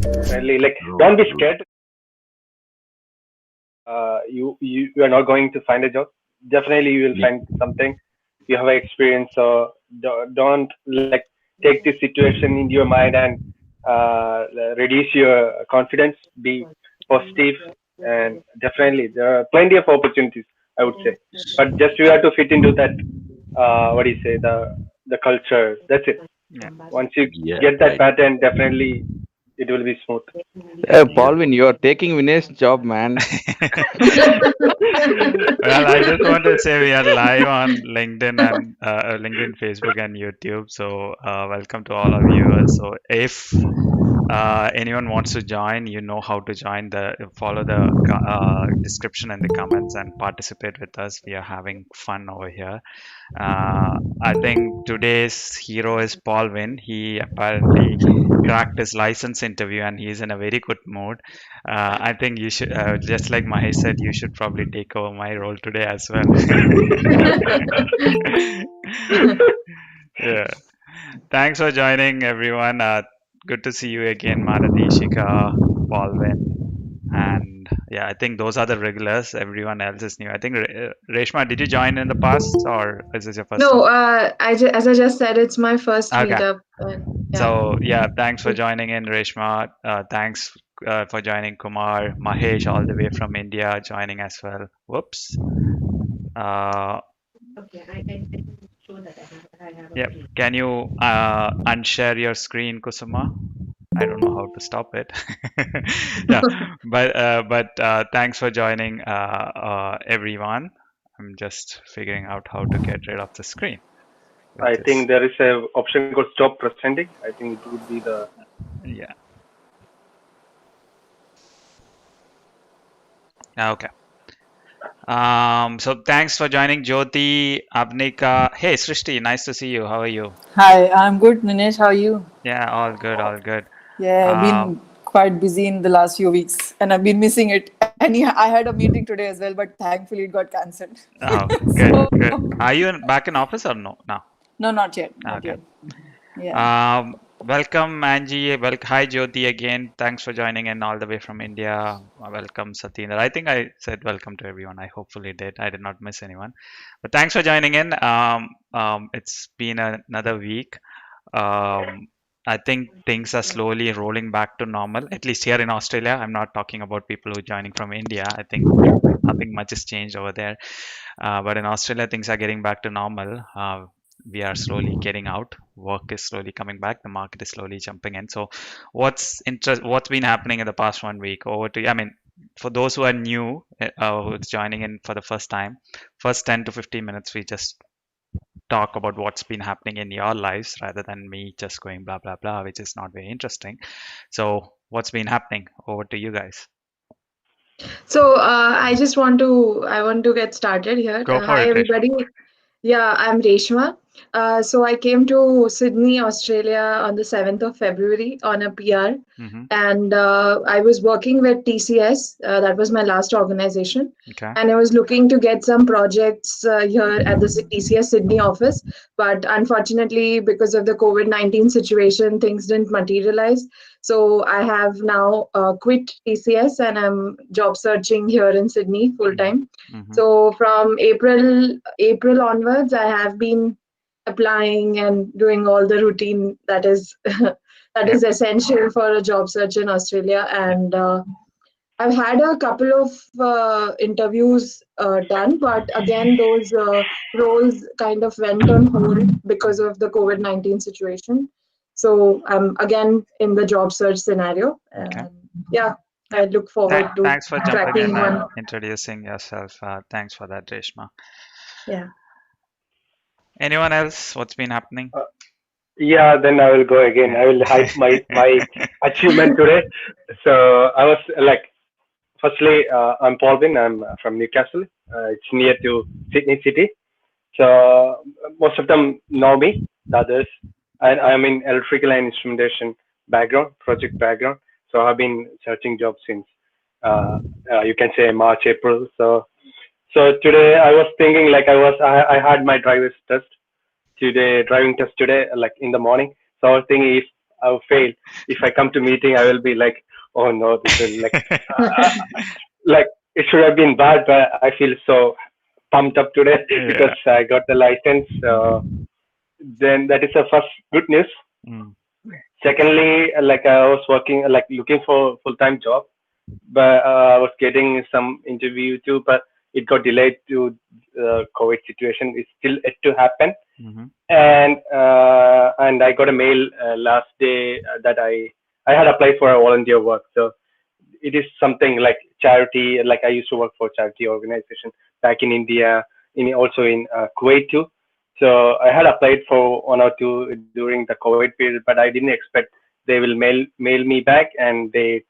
Definitely, like True, don't be true. scared. You are not going to find a job. Definitely, you will Yeah, find something. You have experience, so don't like take this situation into your mind and reduce your confidence. Be positive, and definitely there are plenty of opportunities, I would say. But just you have to fit into that. What do you say? The culture. That's it. Yeah. Once you yeah, get that right. pattern, definitely it will be smooth. Yeah. Paulvin, you are taking Vinay's job, man. Well, I just want to say we are live on LinkedIn and LinkedIn, Facebook, and YouTube. So, welcome to all our viewers. So, if anyone wants to join, you know how to join. Follow the description in the comments and participate with us. We are having fun over here. I think today's hero is Paul Wynn. He apparently cracked his license interview and he's in a very good mood. I think you should, just like Mahesh said, you should probably take over my role today as well. Yeah. Thanks for joining, everyone. Good to see you again, Marathi, Shika, Paul Wynn. And yeah, I think those are the regulars. Everyone else is new. I think Reshma, did you join in the past or is this your first time? No, as I just said, it's my first Okay. meetup. And yeah. So yeah, thanks for joining in, Reshma. Thanks for joining, Kumar, Mahesh, all the way from India, joining as well. Whoops. Uh, yeah. Can you unshare your screen, Kusuma? I don't know how to stop it. Yeah, but thanks for joining, everyone. I'm just figuring out how to get rid of the screen with I this. think there is a option called stop presenting. I think it would be the Yeah. Okay. So thanks for joining, Jyoti, Abnika. Hey, Srishti, nice to see you. How are you? Hi, I'm good, Ninesh. How are you? Yeah, all good, all good. Yeah, I've Um, been quite busy in the last few weeks and I've been missing it. And yeah, I had a meeting today as well, but thankfully it got cancelled. oh, good, So, good. Are you back in office or no? No. no, not yet. Not Okay. yet. Yeah. Welcome, Angie. Hi, Jyoti again. Thanks for joining in all the way from India. Welcome, Satinder. I think I said welcome to everyone. I hopefully did. I did not miss anyone. But thanks for joining in. It's been another week. Um, I think things are slowly rolling back to normal, at least here in Australia. I'm not talking about people who are joining from India. I think nothing much has changed over there. But in Australia, things are getting back to normal. We are slowly getting out. Work is slowly coming back. The market is slowly jumping in. So, what's been happening in the past 1 week? Over to you. I mean, for those who are new, who's joining in for the first time, first 10 to 15 minutes, we just talk about what's been happening in your lives rather than me just going blah blah blah, which is not very interesting. So, what's been happening? Over to you guys. So I want to get started here. Go for Hi it, Reshma. everybody. Yeah, I'm Reshma. So I came to Sydney, Australia on the 7th of February on a PR, Mm-hmm. and I was working with TCS. That was my last organization, Okay. and I was looking to get some projects here at the TCS Sydney office. But unfortunately, because of the COVID-19 situation, things didn't materialize. So I have now quit TCS and I'm job searching here in Sydney full time. Mm-hmm. So from April onwards, I have been applying and doing all the routine that is that Yep. is essential for a job search in Australia. And I've had a couple of interviews done, but again, those roles kind of went on hold because of the COVID-19 situation. So I'm again in the job search scenario. Okay. And yeah, I Yep. look forward to Thanks for jumping cracking in one. and introducing yourself. Thanks for that, Reshma. Yeah. Anyone else? What's been happening? yeah. Then I will go again. Yeah. I will hype my achievement today. So I was like, firstly, I'm Paulvin. I'm from Newcastle. It's near to Sydney City. So most of them know me. The others, I'm in electrical and instrumentation background, project background. So I've been searching jobs since you can say March, April. So today I was thinking like I had my driver's test today, driving test today, like in the morning. So I was thinking if I'll fail. If I come to meeting, I will be like, oh no, this will uh, like it should have been bad, but I feel so pumped up today because Yeah. I got the license. Then that is the first good news. Mm. Secondly, like I was working, like looking for full-time job, but I was getting some interview too, but it got delayed to COVID situation. It's still yet to happen, Mm-hmm. and I got a mail last day that I had applied for a volunteer work. So it is something like charity. Like I used to work for charity organization back in India, in also in Kuwait too. So I had applied for one or two during the COVID period, but I didn't expect they will mail me back, and they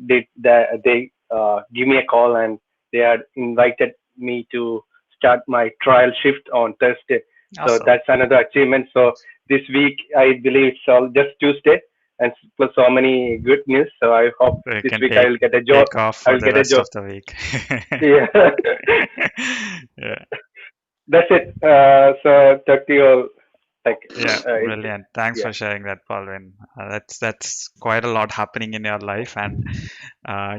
give me a call, and they had invited me to start my trial shift on Thursday. So Awesome. that's another achievement. So this week I believe it's all just Tuesday, and plus so many good news. So I hope So you this can week I will get a job. take off I for will the get a rest job. of the week. Yeah, Yeah. that's it. So talk to you all. Like, Yeah, it, brilliant. Thanks yeah, for sharing that, Paulvin. That's quite a lot happening in your life, and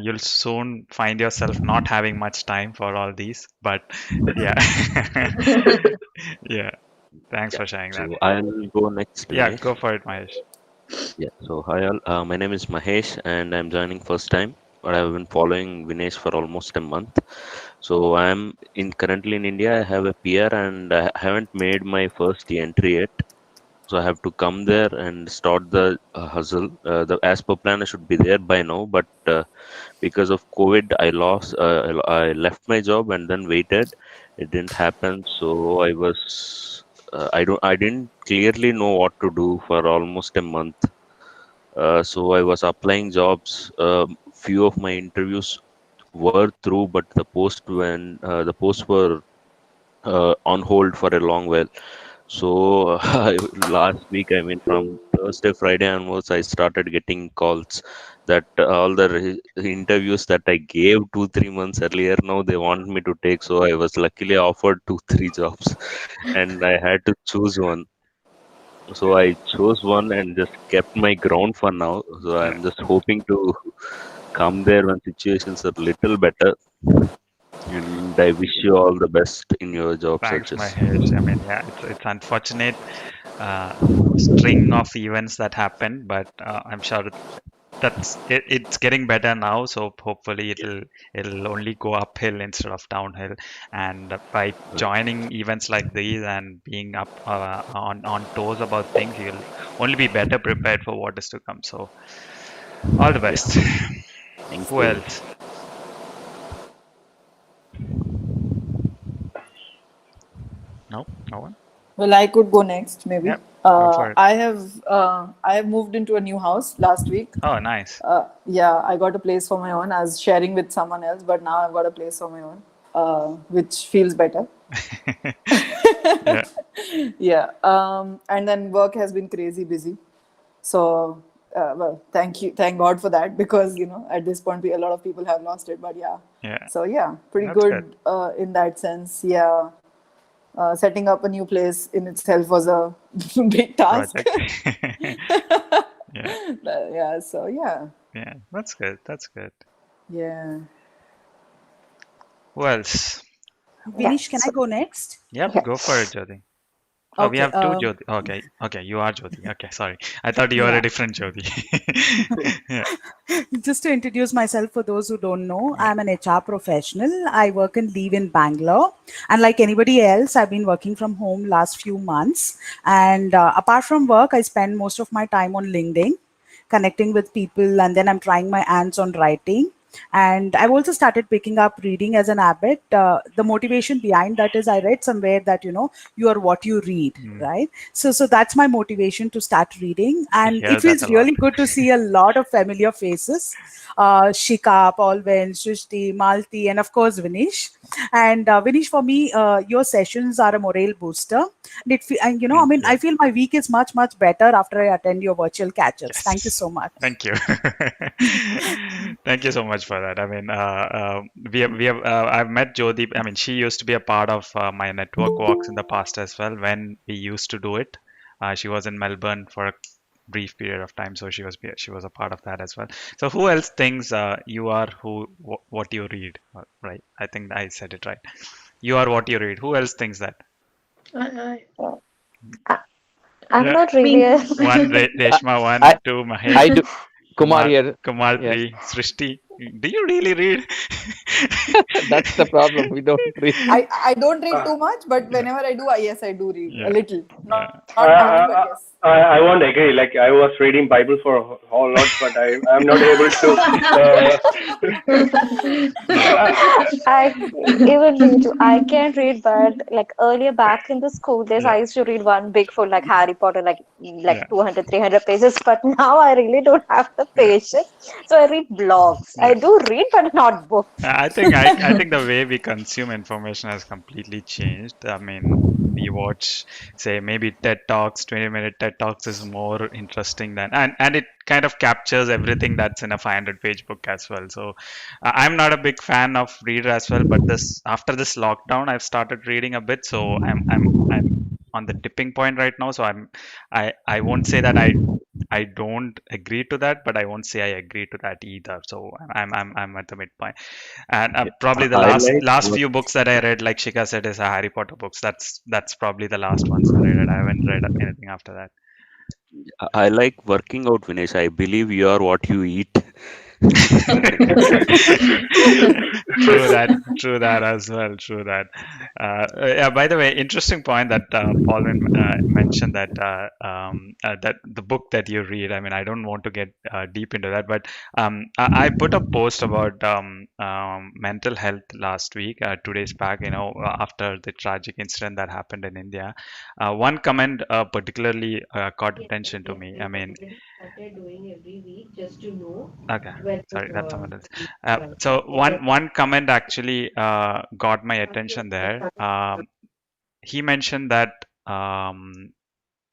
you'll soon find yourself not having much time for all these. But yeah, yeah. Thanks Yeah. for sharing that. So I'll go next, Yeah, Vinesh. go for it, Mahesh. Yeah. So hi all. My name is Mahesh, and I'm joining first time. But I've been following Vinesh for almost a month. So I'm in currently in India. I have a PR, and I haven't made my first entry yet. So I have to come there and start the hustle. The as per plan, I should be there by now. But because of COVID, I lost. I left my job and then waited. It didn't happen. So I was. I didn't clearly know what to do for almost a month. So I was applying jobs. Few of my interviews were through, but the posts were on hold for a long while. So last week, I mean, from Thursday, Friday onwards, I started getting calls that all the interviews that I gave 2, 3 months earlier, now they want me to take. So I was luckily offered 2, 3 jobs, and I had to choose one. So I chose one and just kept my ground for now. So Yeah. I'm just hoping to come there when situations are little better. And I wish you all the best in your job Thanks, searches. Mahesh. I mean, yeah, it's unfortunate uh, string of events that happened, but I'm sure it's getting better now. So hopefully Yeah, it'll only go uphill instead of downhill. And by right. joining events like these and being up on toes about things, you'll only be better prepared for what is to come. So all the Yeah. best. Thank Who you. else? No, no one. Well, I could go next, maybe. Yep, go for it. I have moved into a new house last week. Oh, nice. Yeah, I got a place for my own. I was sharing with someone else, but now I've got a place for my own, which feels better. Yeah, Yeah. And then work has been crazy busy. So, well, thank God for that, because at this point a lot of people have lost it. But yeah, yeah, so yeah, pretty that's good. good in that sense. Yeah, setting up a new place in itself was a big task. Project. Yeah, Yeah. So yeah, yeah, that's good. That's good. yeah, Who else? yeah. Vinish, can I go next? Yep, Yeah. go for it, Jyoti. Oh, we Okay. have two Jyoti. Okay, okay, you are Jyoti. Okay, sorry. I thought you were a Yeah. different Jyoti. Yeah, Just to introduce myself for those who don't know, yeah. I'm an HR professional. I work and live in Bangalore. And like anybody else, I've been working from home last few months. And apart from work, I spend most of my time on LinkedIn, connecting with people, and then I'm trying my hands on writing. And I've also started picking up reading as an habit. The motivation behind that is I read somewhere that you are what you read, Mm, right? So that's my motivation to start reading, I and hear it that a feels lot. really good to see a lot of familiar faces. Shika, Paulven, Srishti, Malti, and of course Vinish. And Vinish, for me, your sessions are a morale booster. I Thank mean, I you. feel my week is much better after I attend your virtual catch-ups. Thank you Yes. so much. Thank you. Thank you so much for that. I mean, we have I've met Jyoti. I mean, she used to be a part of my network walks in the past as well when we used to do it. She was in Melbourne for brief period of time, so she was a part of that as well. So who else thinks you are what you read? Right, I think I said it right. You are what you read. Who else thinks that? I, I'm Yeah, not really Me. a one I, Reshma, one, I, two I Mahesh, do. Kumar Kumar, here. Kumar, Yes, three Srishti. Do you really read? that's the problem. We don't read. I don't read Uh, too much, but whenever I do, yes, I do read a Yeah, little. yeah. Not much, but yes. I won't agree. Like I was reading Bible for a whole lot, but I'm not able to. Uh, Yeah. I even me too. I can read, but like earlier back in the school days, Yeah, I used to read one big full like Harry Potter, yeah, 200, 300 pages. But now I really don't have the yeah, patience, so I read blogs. I yeah. do read, but not books. I think the way we consume information has completely changed. I mean, we watch, say, maybe TED Talks, 20-minute TED Talks is more interesting than, and it kind of captures everything that's in a 500-page book as well. So I'm not a big fan of reader as well, but this after this lockdown, I've started reading a bit. So I'm on the tipping point right now. So I won't say that I don't agree to that, but I won't say I agree to that either. So I'm at the midpoint. And probably the I last like last work. few books that I read, like Shika said, is Harry Potter books. That's probably the last ones that I read. I haven't read anything after that. I like working out, Vinesh. I believe you are what you eat. True that as well. True that. Yeah. By the way, interesting point that mentioned that that the book that you read. I mean, I don't want to get deep into that, but I put a post about mental health last week, 2 days back. After the tragic incident that happened in India, one comment particularly caught attention to me. I mean, okay, sorry, that's someone else. So one comment actually got my attention there. He mentioned that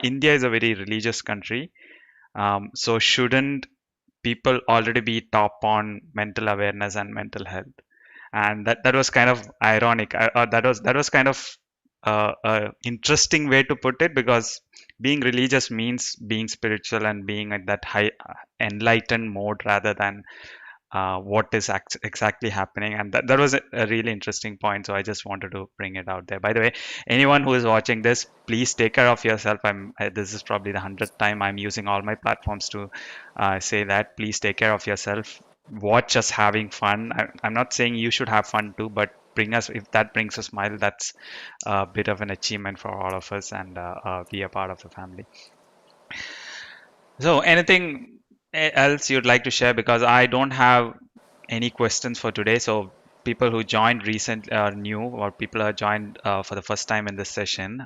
India is a very religious country, so shouldn't people already be top on mental awareness and mental health? And that was kind of ironic. That was kind of a interesting way to put it, because being religious means being spiritual and being at that high enlightened mode rather than what is exactly happening. And that was a really interesting point, so I just wanted to bring it out there. By the way, anyone who is watching this, please take care of yourself. This is probably the 100th time I'm using all my platforms to say that. Please take care of yourself. Watch us having fun. I'm not saying you should have fun too, but bring us, if that brings a smile, that's a bit of an achievement for all of us, and be a part of the family. So, anything else you'd like to share? Because I don't have any questions for today. So, people who joined recently, new, or people who joined for the first time in this session,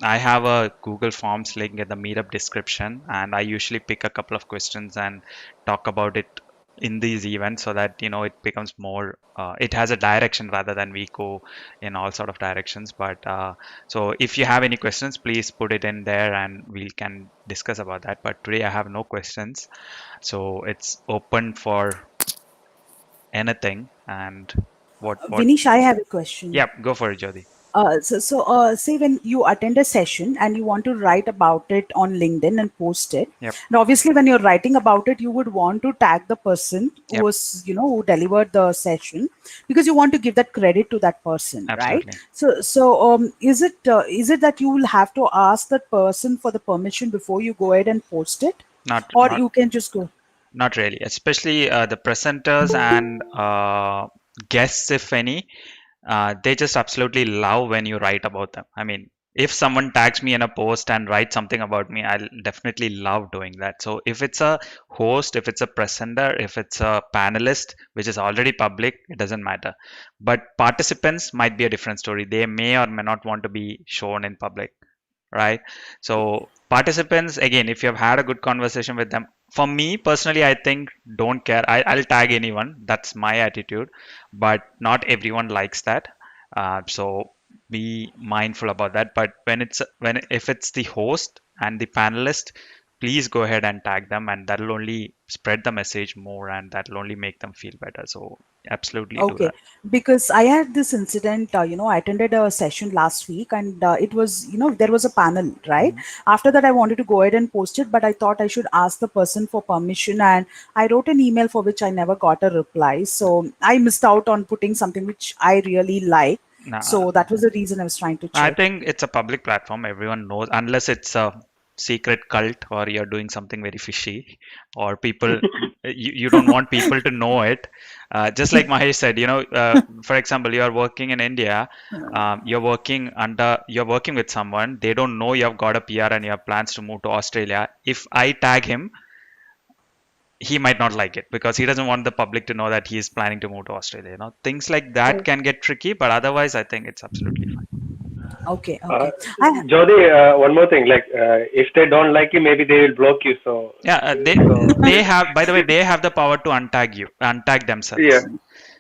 I have a Google Forms link in the meetup description, and I usually pick a couple of questions and talk about it in these events, so that it becomes more. It has a direction rather than we go in all sort of directions. But so if you have any questions, please put it in there and we can discuss about that. But today I have no questions, so it's open for anything. And what? Vinish, I have a question. Yeah, go for it, Jyoti. Say when you attend a session and you want to write about it on LinkedIn and post it, Yep, and obviously when you're writing about it, you would want to tag the person who yep, was, who delivered the session, because you want to give that credit to that person, right? absolutely. Is it that you will have to ask that person for the permission before you go ahead and post it, Not or not you can just go? not really. Especially the presenters and guests, if any. They just absolutely love when you write about them. I mean, if someone tags me in a post and writes something about me, I'll definitely love doing that. So if it's a host, if it's a presenter, if it's a panelist, which is already public, it doesn't matter. But participants might be a different story. They may or may not want to be shown in public, right? So participants, again, if you have had a good conversation with them, for me personally, I think don't care. I'll tag anyone. That's my attitude, but not everyone likes that. So be mindful about that. But if it's the host and the panelist, please go ahead and tag them, and that'll only spread the message more, and that'll only make them feel better. So absolutely do Okay, that. because I had this incident, I attended a session last week and it was, there was a panel, right? Mhm. After that, I wanted to go ahead and post it, but I thought I should ask the person for permission and I wrote an email for which I never got a reply. So I missed out on putting something which I really like. Nah, So that was the reason I was trying to I check. think it's a public platform. Everyone knows, unless it's a secret cult or you're doing something very fishy, or people you don't want people to know it. Just like Mahesh said, for example, you are working in India, you're working with someone. They don't know you have got a PR and you have plans to move to Australia. If I tag him, he might not like it because he doesn't want the public to know that he is planning to move to Australia. Things like that can get tricky, but otherwise, I think it's absolutely fine. Okay, Uh, okay. I, Jody, one more thing. Like, if they don't like you, maybe they will block you. So, Yeah, so they have, by the way, they have the power to untag yeah, themselves.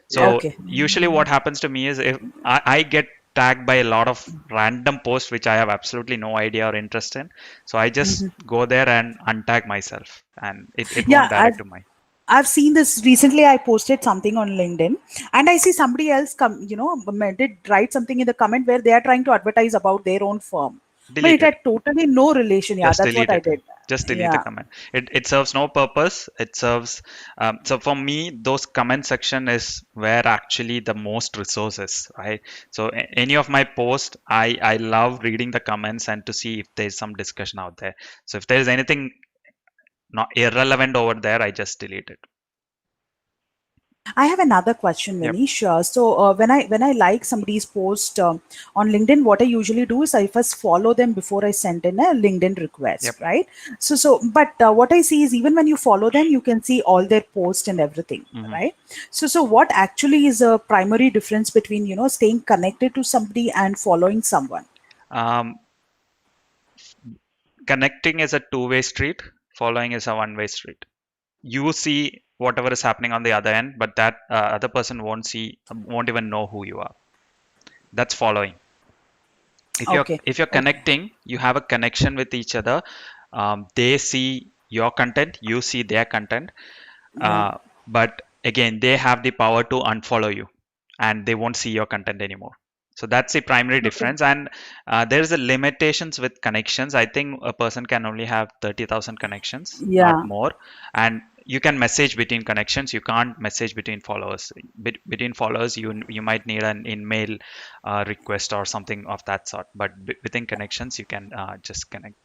yeah. So okay. usually what happens to me is if I get tagged by a lot of random posts which I have absolutely no idea or interest in. So I just go there and untag myself, and it won't Yeah, direct to my. I've seen this recently. I posted something on LinkedIn and I see somebody else did write something in the comment where they are trying to advertise about their own firm. But it Delete it. had totally no relation. Yeah, Just that's what delete I it. did. Just delete the Yeah. comment. It serves no purpose. It serves so for me, those comment section is where actually the most resources, right? So any of my posts, I love reading the comments and to see if there's some discussion out there. So if there's anything not irrelevant over there, I just delete it. I have another question, Yep. Manish. So when I like somebody's post on LinkedIn, what I usually do is I first follow them before I send in a LinkedIn Yep. request, right? But what I see is even when you follow them, you can see all their posts and everything, Mhm. right? So what actually is a primary difference between staying connected to somebody and following someone? Um, Connecting is a two-way street. Following is a one-way street. You see whatever is happening on the other end, but that other person won't even know who you are. That's following. if you're Okay, if you're okay, connecting, you have a connection with each other. They see your content, you see their content, yeah, but again, they have the power to unfollow you and they won't see your content anymore. So that's the primary Okay. difference. And there's a limitations with connections. I think a person can only have 30,000 connections, not yeah. more. And you can message between connections, you can't message between followers. Between followers, you might need an in-mail request or something of that sort, but within connections you can just connect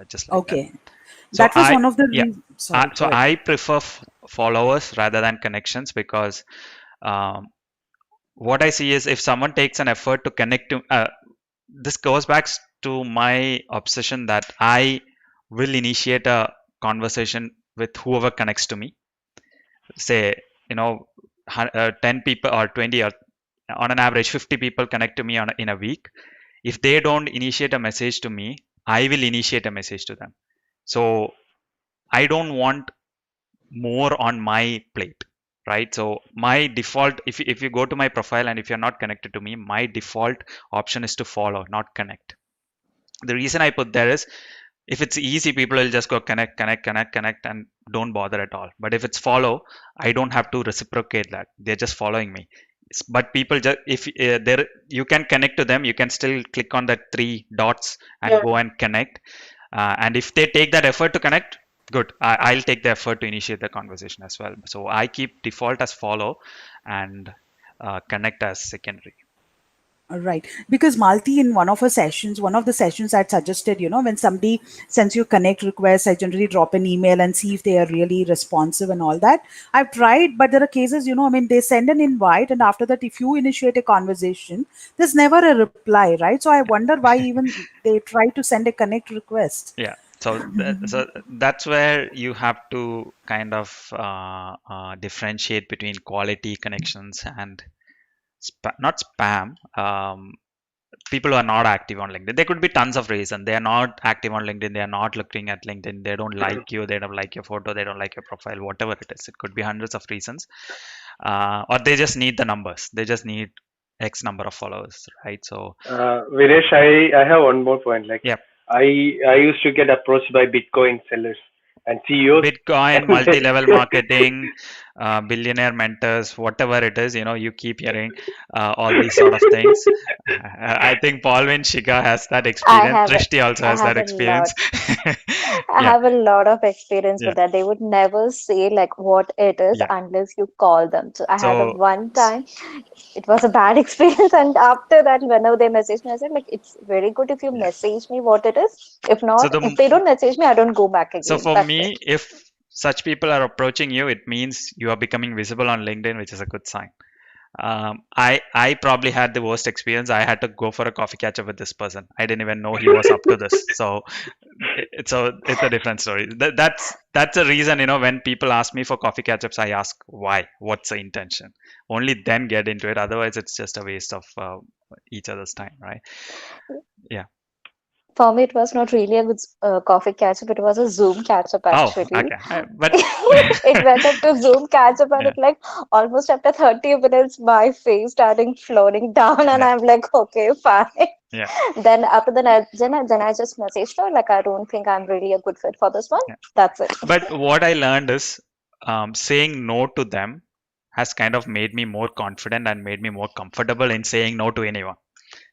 just like that. Okay, So that was one of the yeah sorry, so go ahead. I prefer followers rather than connections because um, what I see is if someone takes an effort to connect to this goes back to my obsession that I will initiate a conversation with whoever connects to me. Say, 10 people or 20 or on an average 50 people connect to me in a week. If they don't initiate a message to me, I will initiate a message to them. So I don't want more on my plate, right? So my default, if you go to my profile and if you're not connected to me, my default option is to follow, not connect. The reason I put there is if it's easy, people will just go connect, connect, connect, connect, and don't bother at all. But if it's follow, I don't have to reciprocate that. They're just following me. But people just if there you can connect to them, you can still click on that three dots and Yeah. go and connect. And if they take that effort to connect, good. I'll take the effort to initiate the conversation as well. So I keep default as follow and connect as secondary. Right. Because Malti, in one of the sessions I'd suggested, when somebody sends you a connect request, I generally drop an email and see if they are really responsive and all that. I've tried, but there are cases, I mean, they send an invite, and after that, if you initiate a conversation, there's never a reply, right? So I wonder why even they try to send a connect request. Yeah. So that's where you have to kind of differentiate between quality connections and not spam. People who are not active on LinkedIn. There could be tons of reasons. They are not active on LinkedIn. They are not looking at LinkedIn. They don't like you. They don't like your photo. They don't like your profile. Whatever it is, it could be hundreds of reasons. Or they just need the numbers. They just need X number of followers, right? So Vinesh, I have one more point. Like, yeah. I used to get approached by Bitcoin sellers and CEOs, Bitcoin, and multi-level marketing, billionaire mentors, whatever it is, you keep hearing all these sort of things. I think Paulvin Shiga has that I experience. have a, Trishti also I has that have a lot. experience. I Yeah, have a lot of experience yeah, with that. They would never say like what it is yeah. unless you call them. So I had a So, one time, it was a bad experience, and after that, whenever they message me, I said like it's very good if you yeah. message me what it is. If So not, if the they don't message me, I don't go back so again. for That's it. me, if such people are approaching you, it means you are becoming visible on LinkedIn, which is a good sign. I probably had the worst experience. I had to go for a coffee catch up with this person. I didn't even know he was up to this. So it's a different story. That's the reason, when people ask me for coffee catch ups, I ask why, what's the intention. Only then get into it. Otherwise, it's just a waste of each other's time, right? Yeah. For me, it was not really a good coffee catch-up. It was a Zoom catch-up Oh, actually. okay. But It went up to Zoom catch-up, and yeah, it like almost after 30 minutes, my face starting floating down, and yeah, I'm like, okay, fine. yeah, Then after then I just messaged her like I don't think I'm really a good fit for this one. yeah. That's it. But what I learned is saying no to them has kind of made me more confident and made me more comfortable in saying no to anyone.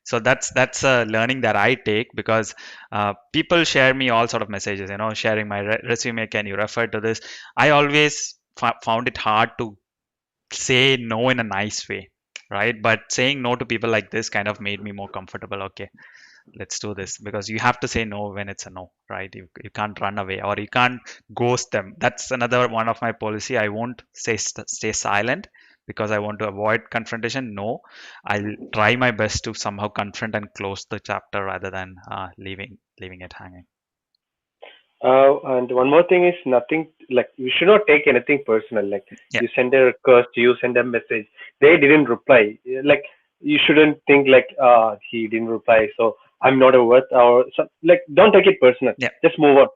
So that's a learning that I take, because people share me all sort of messages, sharing my resume. Can you refer to this? I always found it hard to say no in a nice way, right? But saying no to people like this kind of made me more comfortable. Okay, let's do this, because you have to say no when it's a no, right? You can't run away, or you can't ghost them. That's another one of my policy. I won't stay silent because I want to avoid confrontation. No, I'll try my best to somehow confront and close the chapter rather than leaving it hanging. And one more thing is nothing like you should not take anything personal. Like Yeah, you send a request, you send a message, they didn't reply. Like you shouldn't think like he didn't reply, so I'm not a worth or so, like don't take it personal. yeah. Just move on.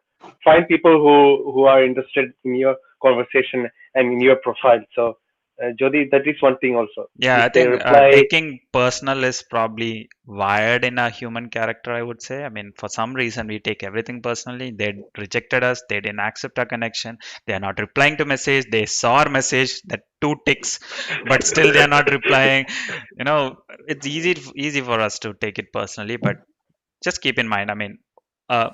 Find people who are interested in your conversation and in your profile. So Jodi, that is one thing also. Yeah, If I they think reply, taking personal is probably wired in a human character, I would say. I mean, for some reason, we take everything personally. They rejected us, they didn't accept our connection, they are not replying to message, they saw our message, that two ticks, but still they are not replying. It's easy for us to take it personally, but just keep in mind, I mean, uh,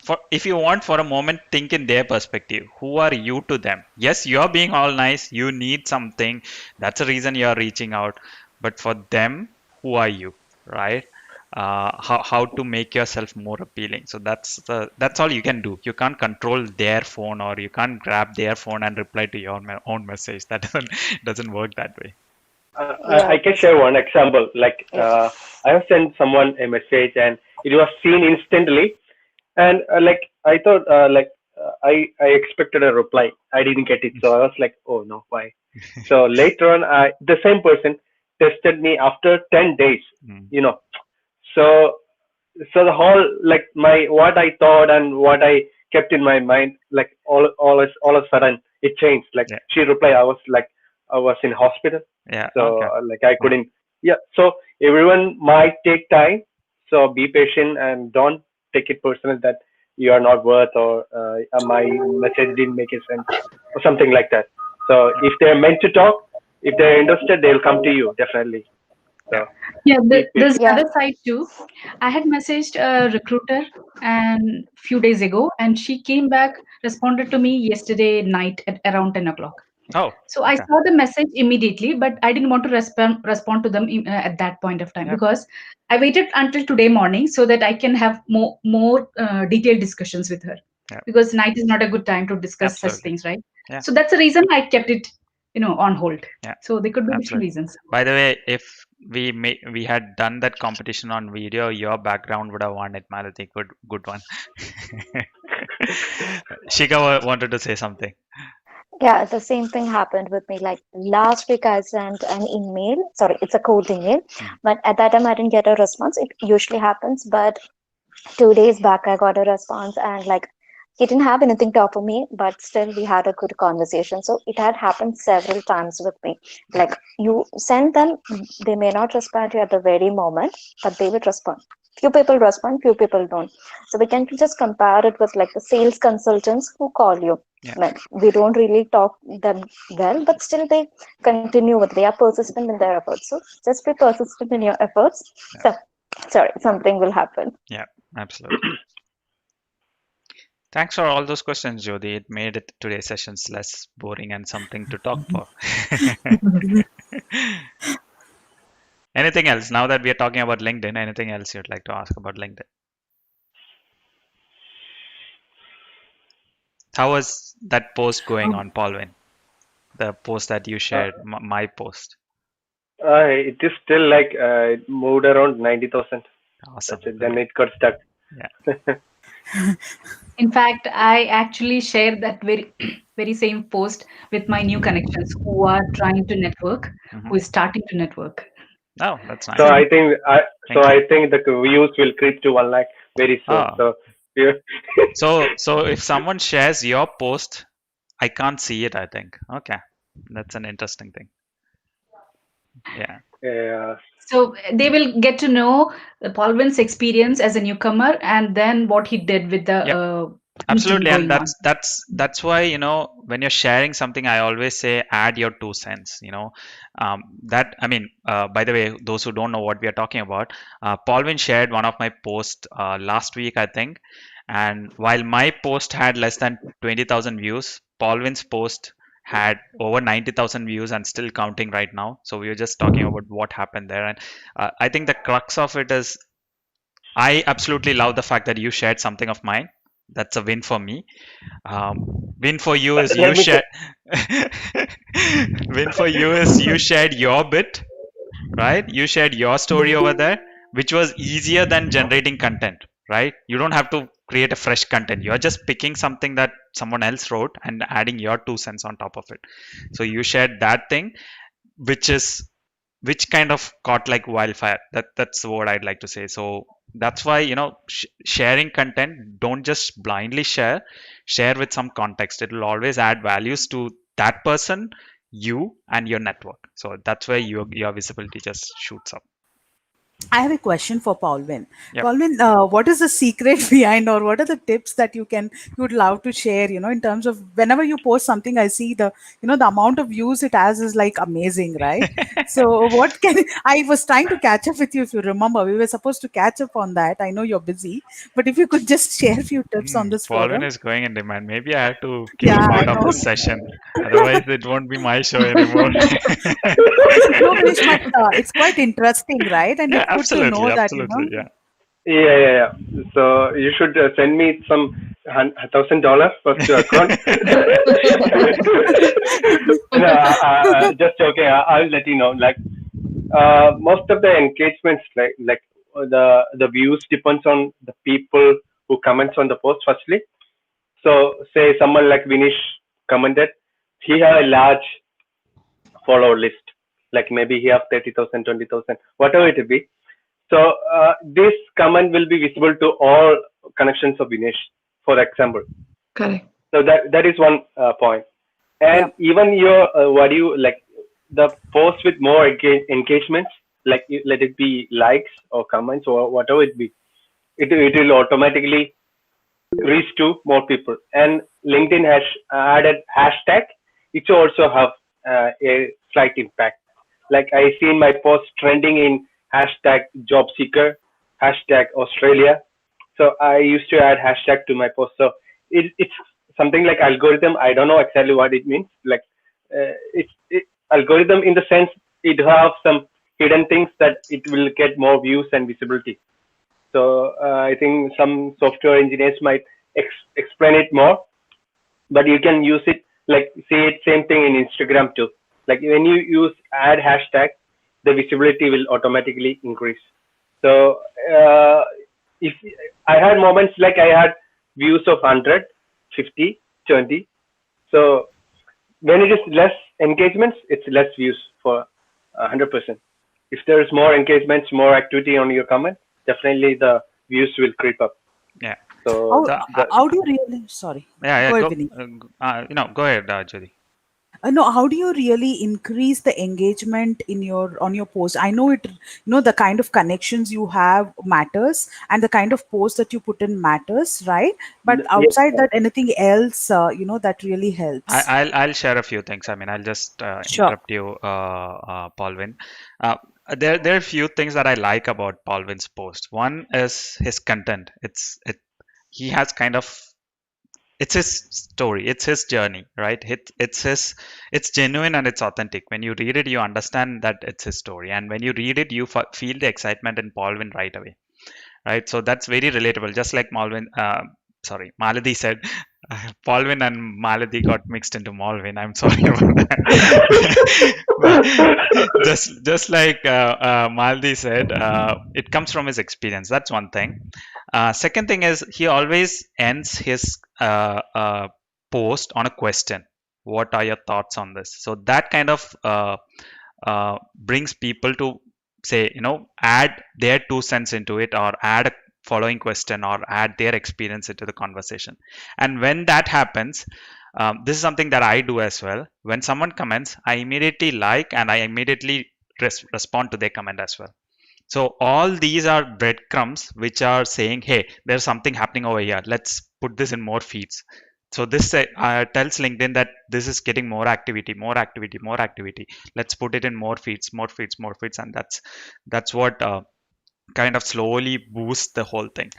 for if you want for a moment, think in their perspective. Who are you to them? Yes, you're being all nice, you need something, that's the reason you're reaching out, but for them, who are you, right? How to make yourself more appealing. So that's all you can do. You can't control their phone, or you can't grab their phone and reply to your own message. That doesn't work that way. I Yeah, can share one example. Like yeah. I have sent someone a message and it was seen instantly, and like I thought, I expected a reply. I didn't get it, so I was like, oh no, why? So later on, the same person tested me after 10 days. Mm. You know, so the whole like my what I thought and what I kept in my mind, like all of a sudden it changed. Like Yeah, she replied, I was in hospital, yeah, so okay. like I Yeah, couldn't. Yeah, so everyone might take time. So be patient and don't take it personal that you are not worth or my message didn't make a sense or something like that. So if they're meant to talk, if they're interested, they'll come to you definitely. yeah. So Yeah, be there's patient. Yeah. another side too. I had messaged a recruiter and few days ago, and she came back, responded to me yesterday night at around 10 o'clock. Oh, So I okay. saw the message immediately, but I didn't want to respond to them at that point of time, Yeah, because I waited until today morning so that I can have more detailed discussions with her, yeah, because night is not a good time to discuss such absolutely. things, right? Yeah, So that's the reason I kept it, on hold. yeah, So there could be different absolutely. reasons. By the way, if we had done that competition on video, your background would have won it, Malati. Good one. Shika wanted to say something. Yeah, the same thing happened with me. Like last week, I sent an email. Sorry, it's a cold email, Mm. but at that time, I didn't get a response. It usually happens, but 2 days back, I got a response, and like he didn't have anything to offer me, but still, we had a good conversation. So it had happened several times with me. Like you send them, they may not respond to you at the very moment, but they will respond. few people respond, few people don't. So we can just compare it with like the sales consultants who call you. Yeah. Like, we don't really talk them well, but still they continue with, they are persistent in their efforts. So just be persistent in your efforts. So, sorry, something will happen. Yeah, absolutely. Thanks for all those questions, Jyoti. It made today's sessions less boring and something to talk for. Anything else? Now that we are talking about LinkedIn, anything else you'd like to ask about LinkedIn? How was that post going on, Paulvin? The post that you shared, my post. It is still like it moved around 90,000. Awesome. That's it. Then it got stuck. Yeah. In fact, I actually shared that very same post with my new connections who are trying to network, who is starting to network. Oh, that's nice. So I think Thank you. I think the views will creep to 1 lakh very soon. Ah. So yeah. So if someone shares your post, I can't see it, I think. Okay. That's an interesting thing. Yeah. Yeah. So they will get to know Paulvin's experience as a newcomer and then what he did with the Absolutely, meeting and going on. that's why, you know, when you're sharing something, I always say add your 2 cents. You know, that I mean, by the way, those who don't know what we are talking about, Paulvin shared one of my posts last week, I think, and while my post had less than 20,000 views, Paulvin's post had over 90,000 views and still counting right now. So we were just talking about what happened there, and I think the crux of it is I absolutely love the fact that you shared something of mine. That's a win for me. Win for you is you shared. Win for you is you shared your bit, right? You shared your story over there, which was easier than generating content, right? You don't have to create a fresh content. You're just picking something that someone else wrote and adding your 2 cents on top of it. So you shared that thing, which kind of caught like wildfire. That's the word I'd like to say. So that's why, you know, sharing content, don't just blindly share with some context. It will always add values to that person, you, and your network. So that's where your visibility just shoots up. I have a question for Paulvin. Yep. Paulvin, what is the secret behind, or what are the tips that you would love to share? You know, in terms of whenever you post something, I see the amount of views it has is like amazing, right? So what I was trying to catch up with you, if you remember, we were supposed to catch up on that. I know you're busy, but if you could just share a few tips on this Paulvin forum. is going in demand. Maybe I have to kick him out of this session. Otherwise, it won't be my show anymore. No, Manish, but it's quite interesting, right? And it's good to know that, you know. Yeah. So you should send me some $1,000 first to account. No, just joking. I'll let you know. Like most of the engagements, like the views depends on the people who comments on the post. Firstly, so say someone like Vinish commented, he have a large follower list. Like maybe he have 30,000, 20,000, whatever it will be. So this comment will be visible to all connections of Vinesh, for example. Correct. So that is one point. And even your what do you like the post with more engagements, like let it be likes or comments or whatever it be, it will automatically reach to more people. And LinkedIn has added hashtag. It also have a slight impact. Like I seen my post trending in hashtag job seeker, hashtag Australia. So I used to add hashtag to my post. So it's something like algorithm. I don't know exactly what it means. Like it's algorithm in the sense it have some hidden things that it will get more views and visibility. So I think some software engineers might explain it more, but you can use it like say it same thing in Instagram too. Like when you use add hashtag, the visibility will automatically increase. So if I had moments like I had views of 100, 50, 20. So when it is less engagements, it's less views for 100%. If there is more engagements, more activity on your comment, definitely the views will creep up. Yeah. So how do you really? Sorry. Yeah. Go ahead, Vinny. Go ahead, Jyoti. No, how do you really increase the engagement in your on your post? I know it, the kind of connections you have matters, and the kind of post that you put in matters, right? But Yes, outside that, anything else, that really I, helps. I'll share a few things. I mean, I'll just Sure. interrupt you, Paulvin. Uh, there are a few things that I like about Paulvin's post. One is his content. He has kind of, it's his story, it's his journey, right? It's genuine and it's authentic. When you read it, you understand that it's his story, and when you read it, you feel the excitement in Paulvin right away, right? So that's very relatable. Just like Maladi said, Paulvin and Maladi got mixed into Malvin. I'm sorry about that. But just like Maladi said, it comes from his experience. That's one thing. Second thing is he always ends his post on a question. What are your thoughts on this? So that kind of brings people to say, add their 2 cents into it, or add a following question, or add their experience into the conversation. And when that happens, this is something that I do as well. When someone comments, I immediately like and I immediately respond to their comment as well. So all these are breadcrumbs which are saying, hey, there's something happening over here. Let's put this in more feeds. So this tells LinkedIn that this is getting more activity, more activity, more activity. Let's put it in more feeds, more feeds, more feeds, and that's what kind of slowly boosts the whole thing.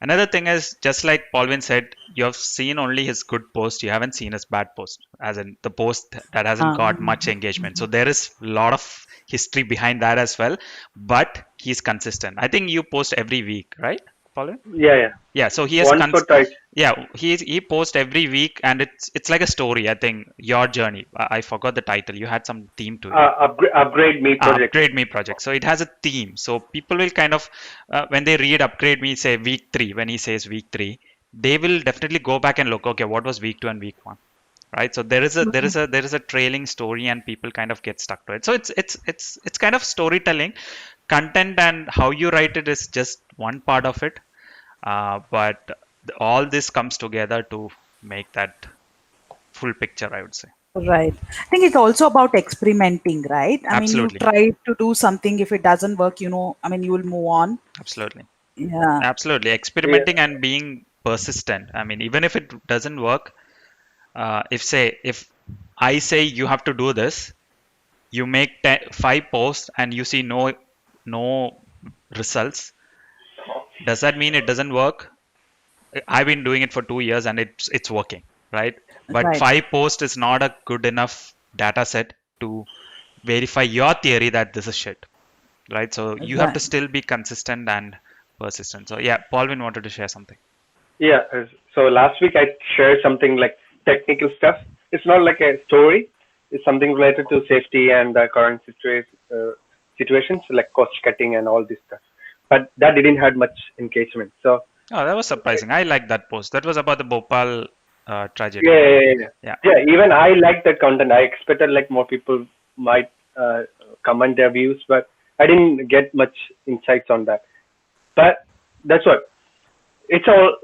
Another thing is, just like Paulvin said, you have seen only his good post. You haven't seen his bad post, as in the post that hasn't got much engagement. So there is a lot of history behind that as well. But he's consistent. I think you post every week, right, Paulvin? yeah. Yeah. So he has Once or twice. yeah, he posts every week, and it's like a story. I think your journey. I forgot the title. You had some theme to it. Upgrade me project. Upgrade me project. So it has a theme. So people will kind of when they read upgrade me, say week 3. When he says week 3, they will definitely go back and look. Okay, what was week 2 and week 1? Right. So there is a trailing story, and people kind of get stuck to it. So it's kind of storytelling. Content and how you write it is just one part of it. But all this comes together to make that full picture, I would say. Right. I think it's also about experimenting, right? I mean, you Absolutely. try to do something. If it doesn't work, you will move on. Absolutely. Yeah. Absolutely. Experimenting and being persistent. I mean, even if it doesn't work, if I say you have to do this, you make 5 posts and you see no results, does that mean it doesn't work? I've been doing it for 2 years and it's working, right? But Right. 5 posts is not a good enough data set to verify your theory that this is shit, right? So you have to Right. still be consistent and persistent. So yeah, Paulvin wanted to share something. Yeah. So last week I shared something like technical stuff. It's not like a story. It's something related to safety and current situations like cost cutting and all this stuff. But that didn't have much engagement. So Oh, that was surprising. I like that post. That was about the Bhopal tragedy. yeah. Even I like that content. I expected like more people might comment their views, but I didn't get much insights on that. But that's what it's all.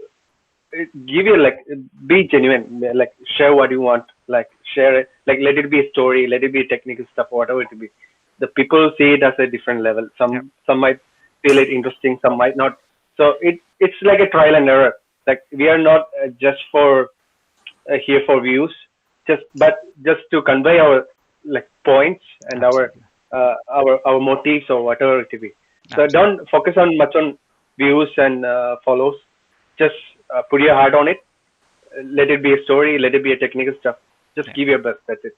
Give you like be genuine, like share what you want, like share it, like let it be a story, let it be technical stuff, whatever it be. The people see it as a different level. Some might feel it interesting, some might not. So it's like a trial and error. Like we are not just for here for views, just to convey our like points and Absolutely. our motives or whatever it be. So Absolutely. don't focus on much on views and follows. Just put your heart on it. Let it be a story. Let it be a technical stuff. Just Yeah. give your best. That's it.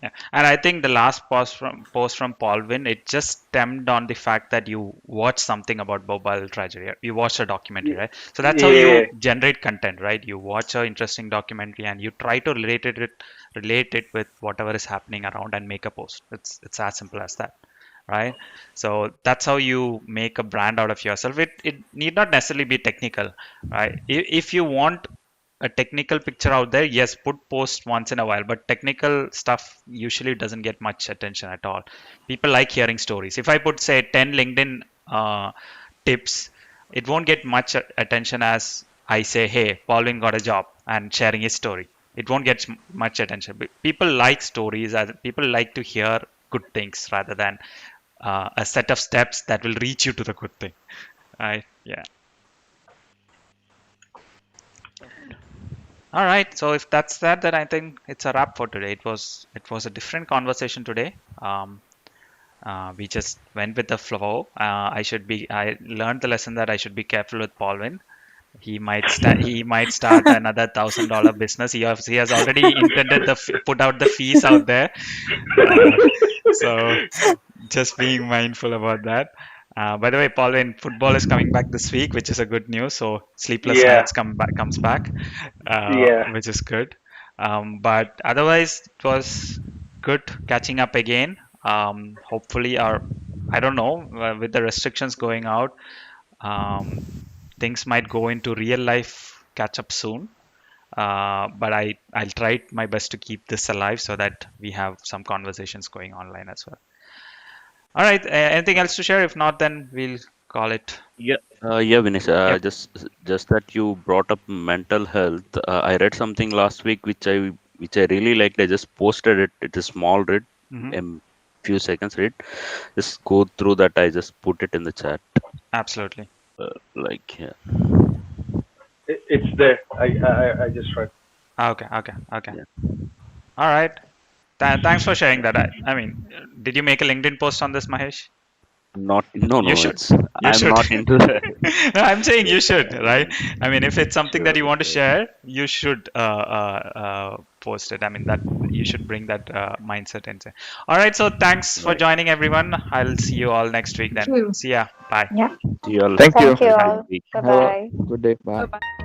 Yeah. And I think the last post from Paulvin, it just stemmed on the fact that you watched something about Bhopal tragedy. You watched a documentary, right? So that's how Yeah. you generate content, right? You watch an interesting documentary and you try to relate it with whatever is happening around and make a post. It's as simple as that, right? So that's how you make a brand out of yourself. It need not necessarily be technical, right? If you want a technical picture out there, yes, put post once in a while, but technical stuff usually doesn't get much attention at all. People like hearing stories. If I put say 10 LinkedIn tips, it won't get much attention as I say, hey, Paulvin got a job and sharing his story, it won't get much attention. But people like stories, people like to hear good things rather than a set of steps that will reach you to the good thing. Right? Yeah. All right. So if that's that, then I think it's a wrap for today. It was a different conversation today. We just went with the flow. I learned the lesson that I should be careful with Paulvin. He might start another $1,000 business. He has already intended put out the fees out there. So just being mindful about that. By the way, Paulvin, football is coming back this week, which is a good news. So sleepless Yeah, nights comes back, yeah. which is good. But otherwise, it was good catching up again. Hopefully, I don't know, with the restrictions going out, um, things might go into real life catch up soon. But I'll try my best to keep this alive so that we have some conversations going online as well. All right. Anything else to share? If not, then we'll call it. Yeah, Vinesh. Yep. Just that you brought up mental health. I read something last week which I really liked. I just posted it. It's a small read, Hmm. a few seconds read. Just go through that. I just put it in the chat. Absolutely. Like, yeah. It's there. I just read. Okay. Okay. Okay. Yeah. All right. Thanks for sharing that. I mean, did you make a LinkedIn post on this, Mahesh? Not no You no. should. It's You I'm should. not into that. No, I'm saying you should, right? I mean, if it's something that Sure, you want to sure. share, you should post it. I mean, that you should bring that mindset into. All right. So thanks for Right. joining, everyone. I'll see you all next week then. Thank you. See ya. Bye. Yeah. See you all. Thank you. Thank you Have a all. nice week. Bye Have a bye. good day. Bye Bye. bye.